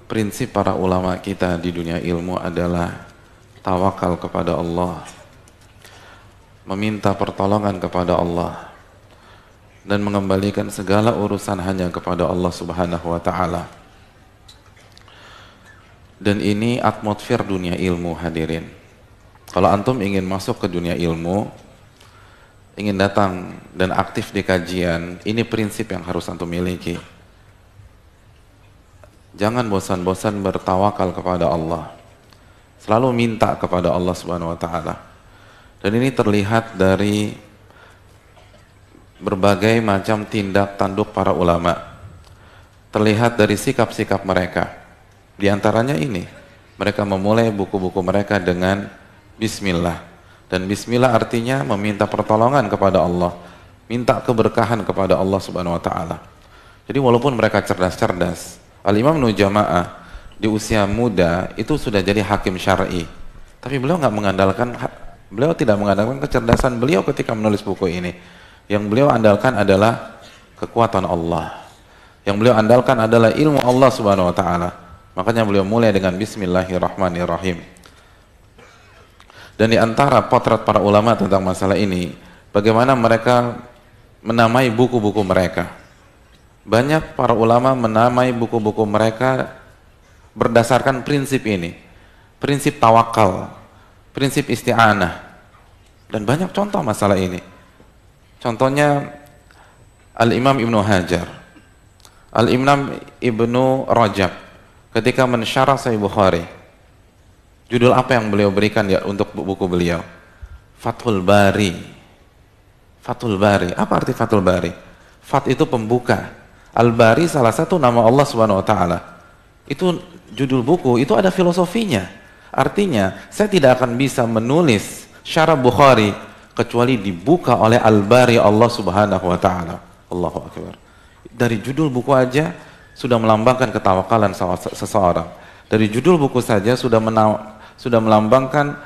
Prinsip para ulama kita di dunia ilmu adalah tawakal kepada Allah, meminta pertolongan kepada Allah, dan mengembalikan segala urusan hanya kepada Allah Subhanahu wa ta'ala. Dan ini atmosfer dunia ilmu, hadirin. Kalau antum ingin masuk ke dunia ilmu, ingin datang dan aktif di kajian, ini prinsip yang harus antum miliki. Jangan bosan-bosan bertawakal kepada Allah. Selalu minta kepada Allah Subhanahu wa ta'ala. Dan ini terlihat dari berbagai macam tindak tanduk para ulama. Terlihat dari sikap-sikap mereka. Di antaranya ini, mereka memulai buku-buku mereka dengan Bismillah. Dan Bismillah artinya meminta pertolongan kepada Allah, minta keberkahan kepada Allah Subhanahu wa ta'ala. Jadi walaupun mereka cerdas-cerdas, Al-Imam Ibnu Jama'ah di usia muda itu sudah jadi hakim syar'i. Tapi beliau tidak mengandalkan kecerdasan beliau ketika menulis buku ini. Yang beliau andalkan adalah kekuatan Allah. Yang beliau andalkan adalah ilmu Allah Subhanahu wa ta'ala. Makanya beliau mulai dengan Bismillahirrahmanirrahim. Dan di antara potret para ulama tentang masalah ini, bagaimana mereka menamai buku-buku mereka. Banyak para ulama menamai buku-buku mereka berdasarkan prinsip ini. Prinsip tawakal, prinsip isti'anah. Dan banyak contoh masalah ini. Contohnya Al-Imam Ibnu Hajar, Al-Imam Ibnu Rajab ketika mensyarah Sahih Bukhari. Judul apa yang beliau berikan ya untuk buku beliau? Fathul Bari. Fathul Bari. Apa arti Fathul Bari? Fat itu pembuka. Al-Bari salah satu nama Allah Subhanahu wa ta'ala. Itu judul buku, itu ada filosofinya. Artinya, saya tidak akan bisa menulis syarah Bukhari kecuali dibuka oleh Al-Bari Allah Subhanahu wa ta'ala. Allahu Akbar. Dari judul buku aja sudah melambangkan ketawakalan seseorang. Dari judul buku saja sudah melambangkan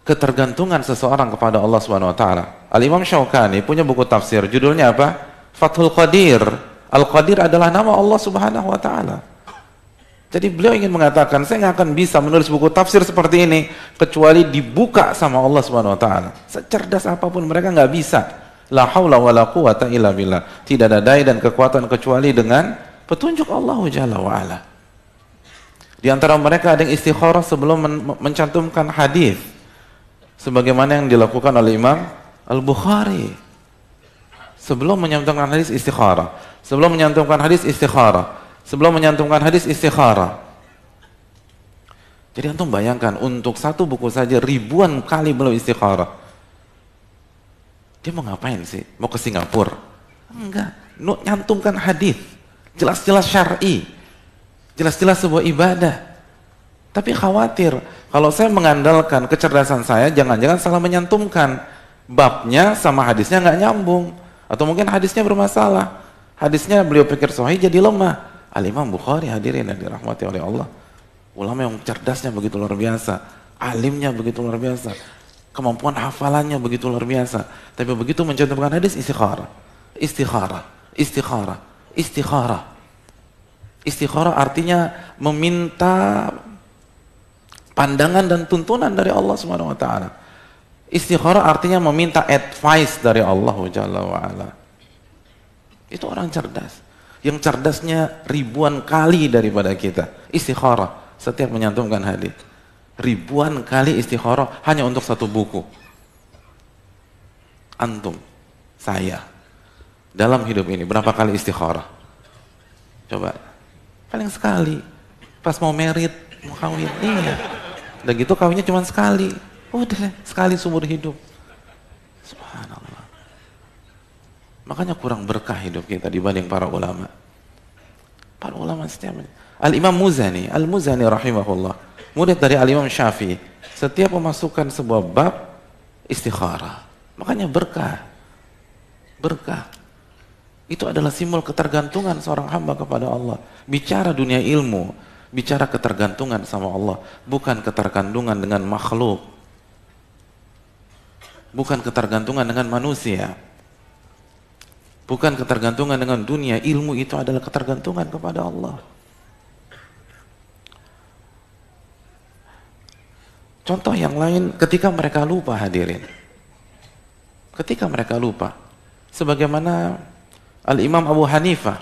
ketergantungan seseorang kepada Allah Subhanahu wa ta'ala. Al-Imam Syaukani punya buku tafsir, judulnya apa? Fathul Qadir. Al-Qadir adalah nama Allah Subhanahu wa ta'ala. Jadi beliau ingin mengatakan, saya nggak akan bisa menulis buku tafsir seperti ini kecuali dibuka sama Allah Subhanahu wa ta'ala. Secerdas apapun mereka nggak bisa. La haula wa la quwata illa billah. Tidak ada daya dan kekuatan kecuali dengan petunjuk Allah Jalla wa ala. Di antara mereka ada yang istikharah sebelum mencantumkan hadis, sebagaimana yang dilakukan oleh Imam Al-Bukhari. Sebelum menyantumkan hadis istikharah. Sebelum menyantumkan hadis istikharah. Sebelum menyantumkan hadis istikharah. Jadi antum bayangkan, untuk satu buku saja ribuan kali beliau istikharah. Dia mau ngapain sih? Mau ke Singapura? Enggak. Nyantumkan hadis. Jelas-jelas syar'i. Jelas-jelas sebuah ibadah. Tapi khawatir, kalau saya mengandalkan kecerdasan saya, jangan-jangan salah menyantumkan. Babnya sama hadisnya nggak nyambung. Atau mungkin hadisnya bermasalah. Hadisnya beliau pikir sahih jadi lemah. Al-Imam Bukhari, hadirin yang dirahmati oleh Allah, ulama yang cerdasnya begitu luar biasa, alimnya begitu luar biasa, kemampuan hafalannya begitu luar biasa. Tapi begitu mencantumkan hadis istikharah. Istikharah, istikharah, istikharah. Istikharah artinya meminta pandangan dan tuntunan dari Allah Subhanahu wa ta'ala. Istikharah artinya meminta advice dari Allah Jalla wa ala. Itu orang cerdas. Yang cerdasnya ribuan kali daripada kita. Istikharah setiap menyantumkan hadis. Ribuan kali istikharah hanya untuk satu buku. Antum, saya, dalam hidup ini berapa kali istikharah? Coba. Paling sekali. Pas mau merit, mau kawin. Iya. Dan gitu kawinnya cuma sekali. Udah, sekali seumur hidup. Subhanallah. Makanya kurang berkah hidup kita dibanding para ulama. Para ulama setiap Al-Imam Muzani, Al-Muzani rahimahullah, murid dari Al-Imam Syafi'i, setiap memasukkan sebuah bab istikharah. Makanya berkah. Berkah. Itu adalah simbol ketergantungan seorang hamba kepada Allah. Bicara dunia ilmu, bicara ketergantungan sama Allah, bukan ketergantungan dengan makhluk. bukan ketergantungan dengan manusia, bukan ketergantungan dengan dunia. Ilmu itu adalah ketergantungan kepada Allah. Contoh yang lain, ketika mereka lupa, hadirin, ketika mereka lupa, sebagaimana Al-Imam Abu Hanifah,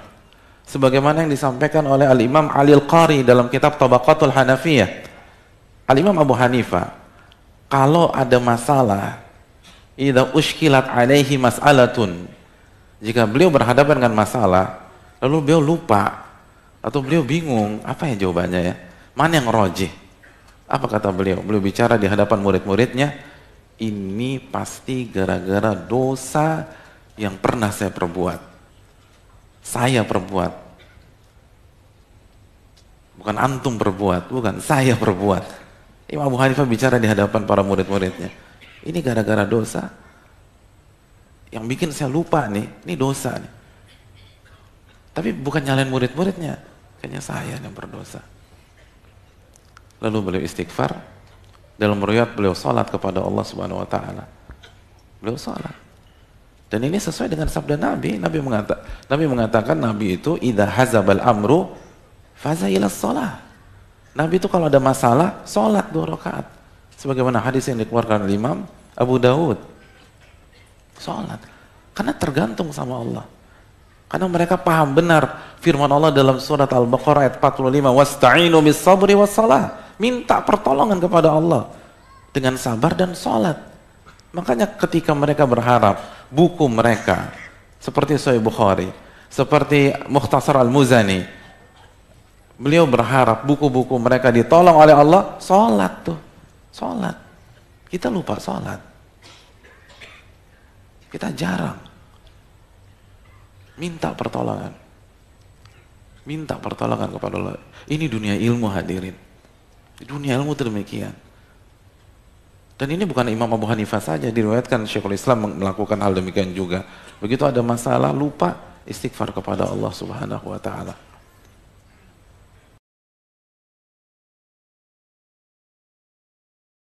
sebagaimana yang disampaikan oleh Al-Imam Ali Al-Qari dalam kitab Tabaqatul Hanafiyah. Al-Imam Abu Hanifah, kalau ada masalah, idza ushkilat alaihi mas'alatun, jika beliau berhadapan dengan masalah, lalu beliau lupa, atau beliau bingung, apa ya jawabannya ya? Mana yang rajih? Apa kata beliau? Beliau bicara di hadapan murid-muridnya, ini pasti gara-gara dosa yang pernah saya perbuat. Saya perbuat. Bukan antum perbuat, bukan, saya perbuat. Imam Abu Hanifah bicara di hadapan para murid-muridnya. Ini gara-gara dosa. Yang bikin saya lupa nih, ini dosa nih. Tapi bukan nyalain murid-muridnya, kayaknya saya yang berdosa. Lalu beliau istighfar, dalam riwayat beliau salat kepada Allah Subhanahu wa taala. Beliau salat. Dan ini sesuai dengan sabda Nabi. Nabi mengatakan Nabi itu idza hazabal amru faza ila shalah. Nabi itu kalau ada masalah, salat 2 rakaat. Sebagaimana hadis yang dikeluarkan oleh Imam Abu Dawud. Salat. Karena tergantung sama Allah. Karena mereka paham benar firman Allah dalam surat Al-Baqarah ayat 45, wasta'inu bis sabri was salah. Minta pertolongan kepada Allah dengan sabar dan salat. Makanya ketika mereka berharap buku mereka seperti Sahih Bukhari, seperti Mukhtasar Al-Muzani, beliau berharap buku-buku mereka ditolong oleh Allah, salat tuh. Salat. Kita lupa salat. Kita jarang minta pertolongan. Minta pertolongan kepada Allah. Ini dunia ilmu, hadirin. Dunia ilmu itu demikian. Dan ini bukan Imam Abu Hanifah saja, diriwayatkan Syekhul Islam melakukan hal demikian juga. Begitu ada masalah, lupa, istighfar kepada Allah Subhanahu wa taala.